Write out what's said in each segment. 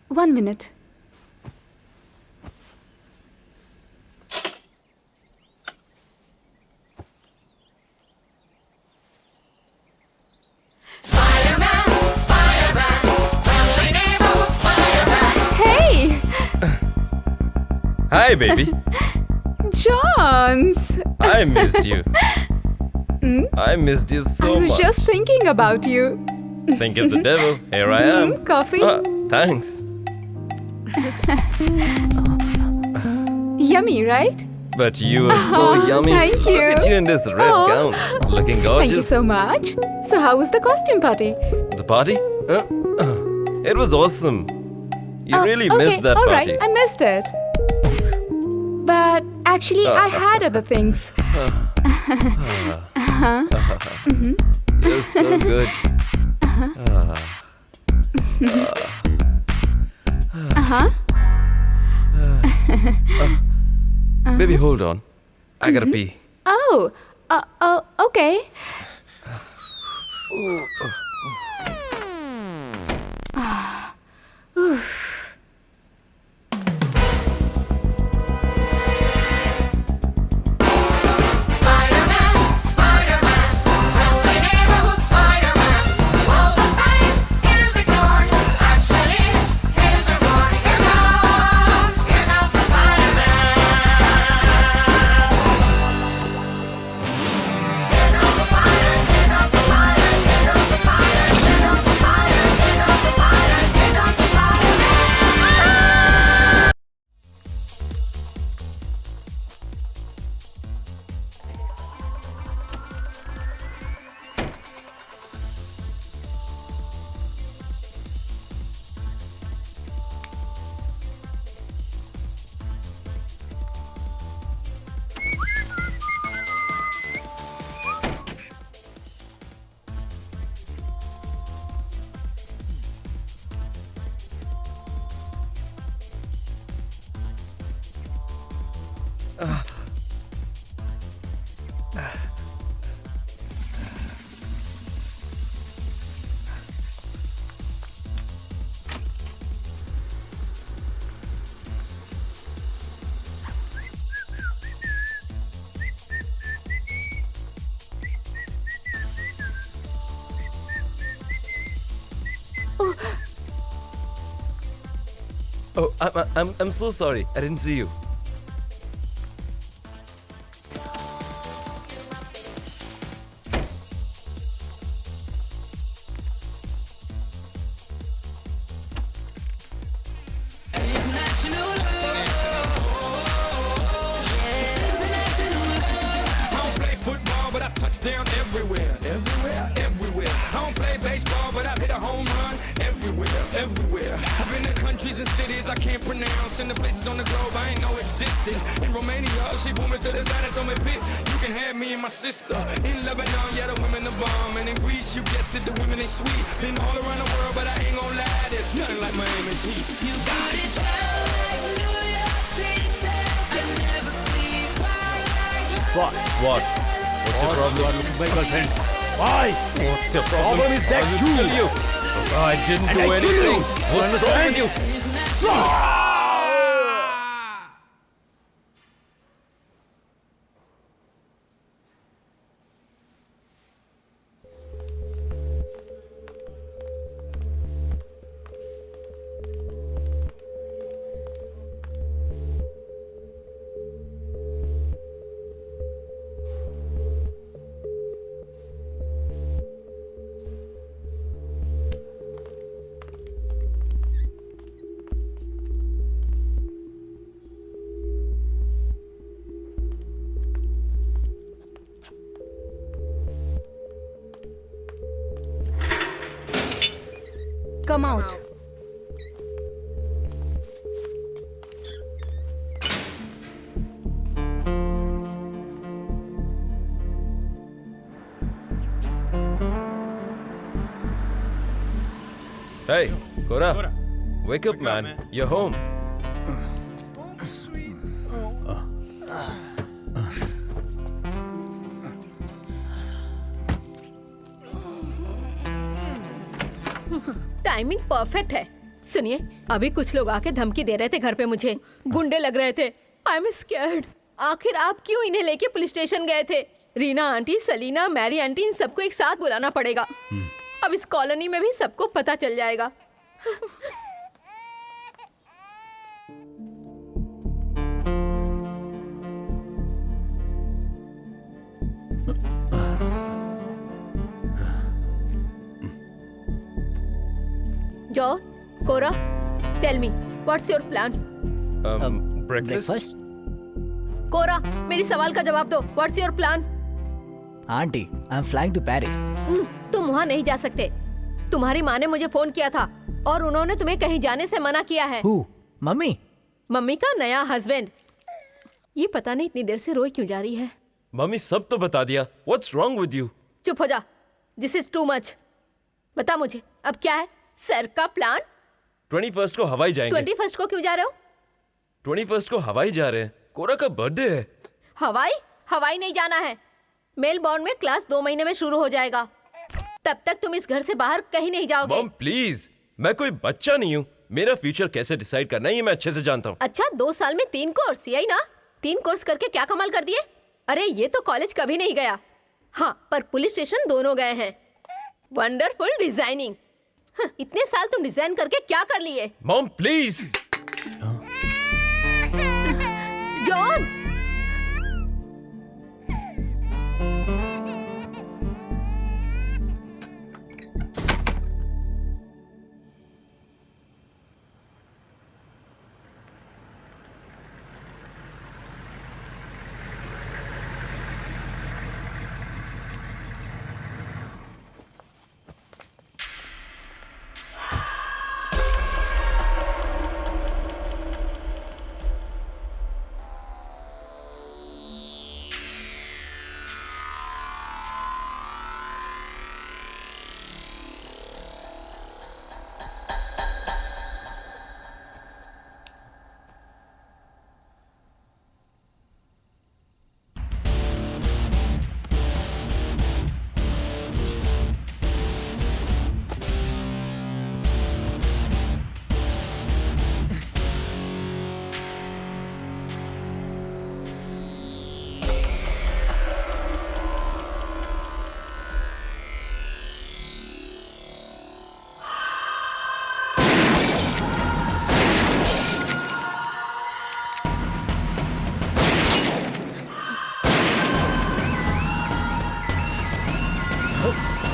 One minute. Spider-Man, Spider-Man, friendly neighborhood Spider-Man. Hey, Hi, baby. Johns. I missed you. I missed you I so was much. just thinking about you. Think of the devil. Here I am. Coffee? Thanks. Yummy, right? But you are so yummy. thank Look you. at you in this red Oh. gown. Looking gorgeous. Thank you so much. So, how was the costume party? The party? It was awesome. You really missed that all party. right, I missed it. But actually, I had other things. You're so good. Baby, hold on. I gotta pee. Oh, okay. Spider-Man, Spider-Man, friendly neighborhood Spider-Man. All the fame is ignored. Action is his reward. Here comes the Spider-Man. Here comes the spider, here comes the spider, here comes the spider, here comes the spider, here comes the spider, here comes the Spider-Man. Oh, I'm so sorry. I didn't see you. I don't play football, but I've touched down everywhere. Everywhere, everywhere. I don't play baseball, but I've hit a home run everywhere, everywhere. I've been to countries and cities I can't pronounce, and the places on the globe I ain't know existed. In Romania, she pulled me to the side and told me, Pete, you can have me and my sister. In Lebanon, yeah, the women the bomb. And in Greece, you guessed it, the women they sweet. Been all around the world, but I ain't gon' lie, there's nothing like Miami's heat. You got it down like New York City. I never sleep. What? What? What's your problem? You are looking my girlfriend. Why? What's your problem? Problem is that I will you. kill you. I didn't And do I kill you. anything. You What's wrong understand? with you? Come out. Hey, Cora. Wake up, man. You're home. Timing perfect है। सुनिए, अभी कुछ लोग आके धमकी दे रहे थे घर पे मुझे, गुंडे लग रहे थे। I am scared. आखिर आप क्यों इन्हें लेके पुलिस स्टेशन गए थे? Reena aunty, Selina, Mary aunty, इन सबको एक साथ बुलाना पड़ेगा। अब इस कॉलोनी में भी सबको पता चल जाएगा। John, Cora, tell me what's your plan? Breakfast? Cora, मेरी सवाल का जवाब दो। What's your plan? Aunty, I am flying to Paris. तुम वहाँ नहीं जा सकते। तुम्हारी माँ ने मुझे फोन किया था और उन्होंने तुम्हें कहीं जाने से मना किया है। हु? मम्मी? मम्मी का नया हस्बैंड। ये पता नहीं इतनी देर से रोई क्यों जा रही है। मम्मी सब तो बता दिया। What's wrong with you? चुप हो जा। This is too much. बता मुझे अब क्या है सर का प्लान? 21st को हवाई जाएंगे। 21st को क्यों जा रहे हो? 21st को हवाई जा रहे हैं। कोरा का बर्थडे है। हवाई? हवाई नहीं जाना है। मेलबोर्न में क्लास 2 महीने में शुरू हो जाएगा। तब तक तुम इस घर से बाहर कहीं नहीं जाओगे। मॉम प्लीज, मैं कोई बच्चा नहीं हूँ। मेरा फ्यूचर कैसे डिसाइड करना है ये मैं अच्छे से जानता हूँ। अच्छा, 2 साल में 3 कोर्स, यही ना? 3 कोर्स करके क्या कमाल कर दिए? अरे ये तो कॉलेज कभी नहीं गया। हाँ, पर पुलिस स्टेशन दोनों गए हैं। Wonderful designing. इतने साल तुम डिजाइन करके क्या कर लिए? Mom please. John!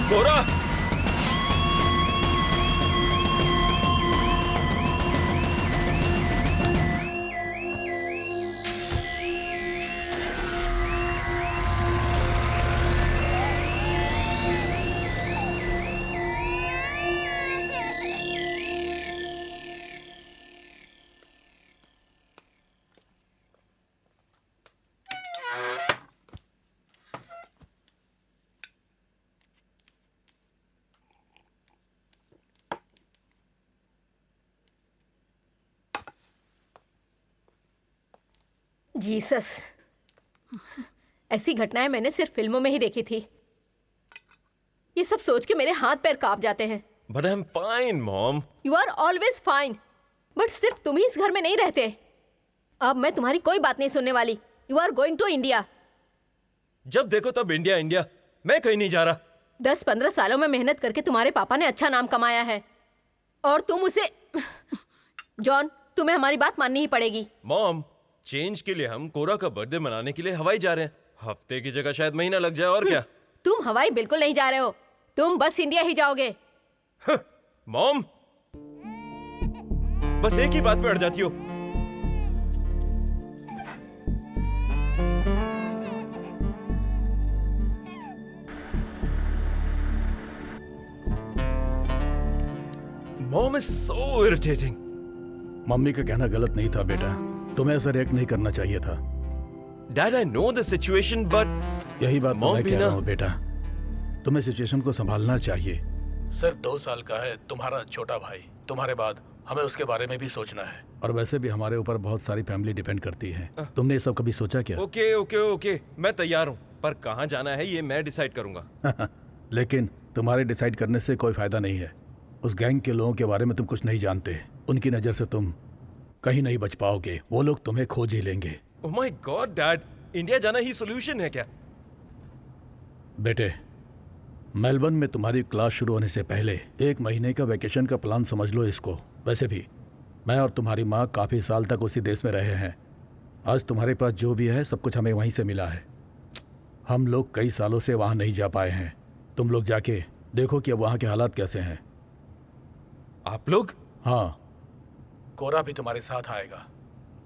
Cora! Jesus, ऐसी घटनाएं मैंने सिर्फ फिल्मों में ही देखी थी। ये सब सोच के मेरे हाथ पैर कांप जाते हैं। But I'm fine, Mom. You are always fine, but सिर्फ तुम ही इस घर में नहीं रहते। अब मैं तुम्हारी कोई बात नहीं सुनने वाली। You are going to India. जब देखो तब इंडिया इंडिया। मैं कहीं नहीं जा रहा। 10-15 सालों में मेहनत करके तुम्हारे पापा ने अच्छा नाम कमाया है और तुम उसे जॉन, तुम्हें हमारी बात माननी ही पड़ेगी। मॉम, चेंज के लिए हम कोरा का बर्थडे मनाने के लिए हवाई जा रहे हैं। हफ्ते की जगह शायद महीना लग जाए और क्या। तुम हवाई बिल्कुल नहीं जा रहे हो। तुम बस इंडिया ही जाओगे। मॉम, बस एक ही बात पे अड़ जाती हो। Mom is so irritating. Mummy का कहना गलत नहीं था बेटा, तुम्हें ऐसा रिएक्ट नहीं करना चाहिए था। Dad, I know the situation, but यही बात तो Mom मैं भी कह ना- रहा हूँ बेटा, तुम्हें सिचुएशन को संभालना चाहिए। सिर्फ 2 साल का है तुम्हारा छोटा भाई, तुम्हारे बाद हमें उसके बारे में भी सोचना है। और वैसे भी हमारे ऊपर बहुत सारी फैमिली डिपेंड करती है। तुमने ये सब कभी सोचा क्या? ओके ओके ओके, मैं तैयार हूँ, पर कहाँ जाना है ये मैं डिसाइड करूंगा। लेकिन तुम्हारे डिसाइड करने से कोई फायदा नहीं है। उस गैंग के लोगों के बारे में तुम कुछ नहीं जानते। उनकी नज़र से तुम कहीं नहीं बच पाओगे। वो लोग तुम्हें खोज ही लेंगे। Oh my God dad, India जाना ही सॉल्यूशन है क्या? बेटे, मेलबर्न में तुम्हारी क्लास शुरू होने से पहले 1 महीने का वैकेशन का प्लान समझ लो इसको। वैसे भी मैं और तुम्हारी माँ काफ़ी साल तक उसी देश में रहे हैं। आज तुम्हारे पास जो भी है सब कुछ हमें वहीं से मिला है। हम लोग कई सालों से वहाँ नहीं जा पाए हैं। तुम लोग जाके देखो कि अब वहाँ के हालात कैसे हैं। आप लोग? हाँ, कोरा भी तुम्हारे साथ आएगा।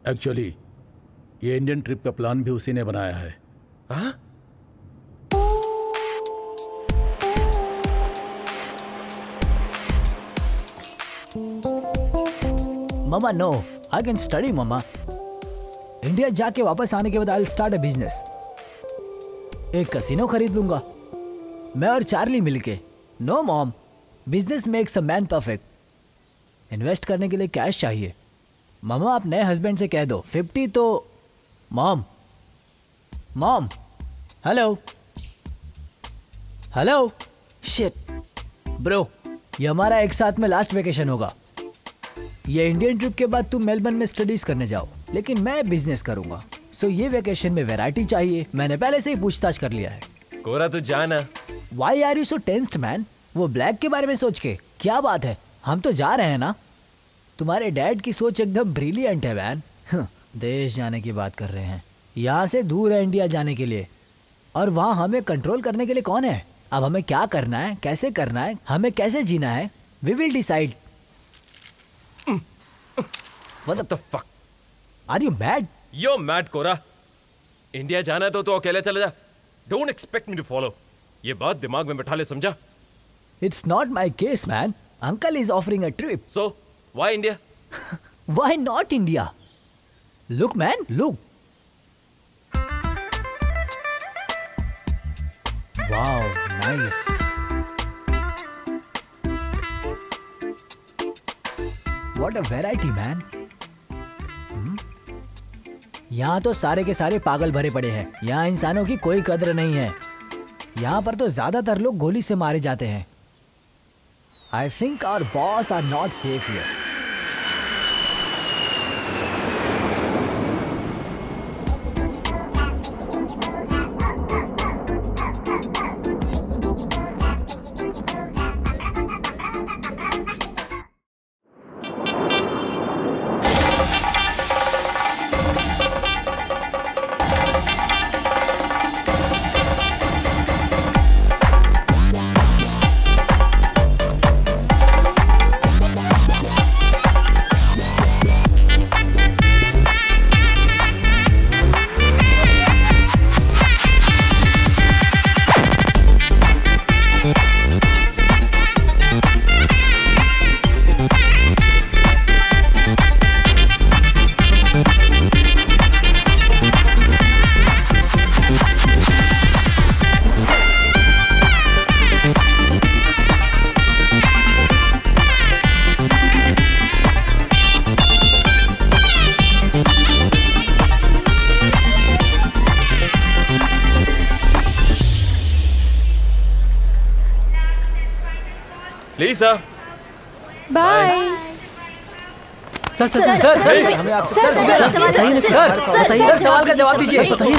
एक्चुअली ये इंडियन ट्रिप का प्लान भी उसी ने बनाया है। हाँ? Mama no, I can study mama. India जाके वापस आने के बाद आई स्टार्ट अ बिजनेस। एक कसिनो खरीद लूंगा मैं और चार्ली मिलके। No mom, business makes a man perfect. Invest करने के लिए कैश चाहिए। मामा आप नए हस्बैंड से कह दो 50 तो। Mom mom hello hello. Shit bro, ये हमारा एक साथ में लास्ट वेकेशन होगा। ये इंडियन ट्रिप के बाद तुम मेलबर्न में स्टडीज करने जाओ, लेकिन मैं बिजनेस करूंगा। सो ये वेकेशन में वैरायटी चाहिए। मैंने पहले से ही पूछताछ कर लिया है। कोरा तो जाना। Why are you so tensed man? वो ब्लैक के बारे में सोच के क्या बात है, हम तो जा रहे हैं ना। तुम्हारे डैड की सोच एकदम ब्रिलियंट है मैन। देश जाने की बात कर रहे हैं, यहाँ से दूर है इंडिया जाने के लिए, और वहाँ हमें कंट्रोल करने के लिए कौन है? अब हमें क्या करना है, कैसे करना है, हमें कैसे जीना है, we will decide. What the fuck? Are you mad? You're mad, कोरा। इंडिया जाना है तो अकेले चले जा। Don't expect me to follow. ये बात दिमाग में बैठा ले, समझा? It's not my case, man. Uncle is offering a trip. So, why India? Why not India? Look, man, look. Wow, nice. What a variety, man. यहाँ तो सारे के सारे पागल भरे पड़े हैं। यहाँ इंसानों की कोई कद्र नहीं है। यहाँ पर तो ज्यादातर लोग गोली से मारे जाते हैं। I think our boss are not safe here. Lisa, bye. Sir sir sir sir sir हमें आप सर सर बताइए सर बताइए सर सवाल का जवाब दीजिए बताइए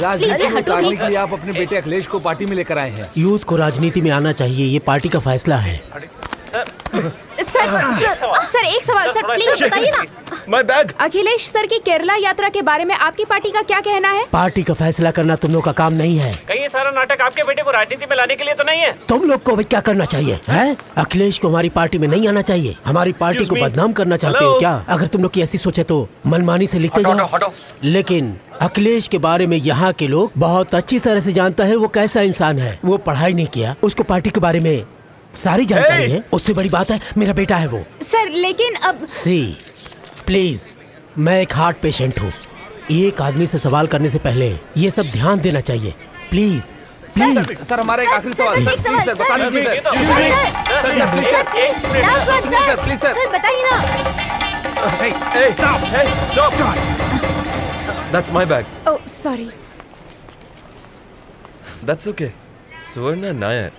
राजनीति में उतारने के लिए आप अपने बेटे अखिलेश को पार्टी में लेकर आए हैं। यूथ को राजनीति में आना चाहिए, ये पार्टी का फैसला है। सर एक सवाल सर, प्लीज बताइए ना। my bag. अखिलेश सर की केरला यात्रा के बारे में आपकी पार्टी का क्या कहना है? पार्टी का फैसला करना तुम लोग का काम नहीं है। कहीं ये सारा नाटक आपके बेटे को राजनीति में लाने के लिए तो नहीं है? तुम लोग को भी क्या करना चाहिए है? अखिलेश को हमारी पार्टी में नहीं आना चाहिए। हमारी पार्टी को बदनाम करना चाहते हो क्या? अगर तुम लोग की ऐसी सोच है तो मनमानी से लिखते जाओ। लेकिन अखिलेश के बारे में यहाँ के लोग बहुत अच्छी तरह से जानता है वो कैसा इंसान है। वो पढ़ाई नहीं किया, उसको पार्टी के बारे में सारी जानकारी है। उससे बड़ी बात है मेरा बेटा है वो। सर लेकिन अब सी प्लीज, मैं एक हार्ट पेशेंट हूँ। एक आदमी से सवाल करने से पहले ये सब ध्यान देना चाहिए। प्लीज प्लीज सर हमारा एक आखिरी सवाल सर, सर, बता दीजिए सर बताइए ना। Hey, stop! Hey, stop! That's my bag. Oh sorry. That's okay. Suvarna Nair.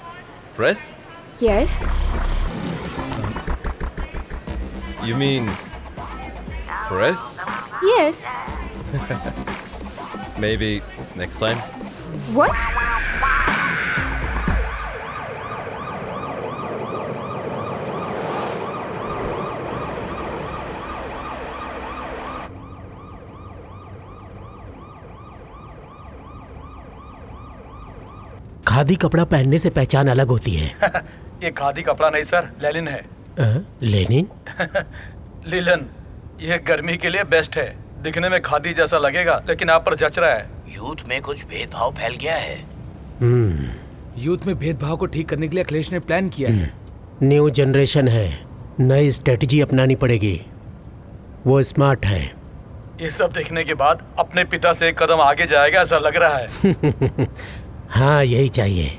Press? Yes. You mean press? Yes. Maybe next time. What? Khadi कपड़ा पहनने से पहचान अलग होती है। ये खादी कपड़ा नहीं सर, लेनिन है। लेनिन? लिलन। ये गर्मी के लिए बेस्ट है। दिखने में खादी जैसा लगेगा, लेकिन आप पर जच रहा है। यूथ में कुछ भेदभाव फैल गया है। यूथ में भेदभाव को ठीक करने के लिए अखिलेश ने प्लान किया है। न्यू जनरेशन है, नई स्ट्रेटजी अपनानी पड़ेगी। वो स्मार्ट है। ये सब देखने के बाद अपने पिता से एक कदम आगे जाएगा ऐसा लग रहा है। हाँ, यही चाहिए।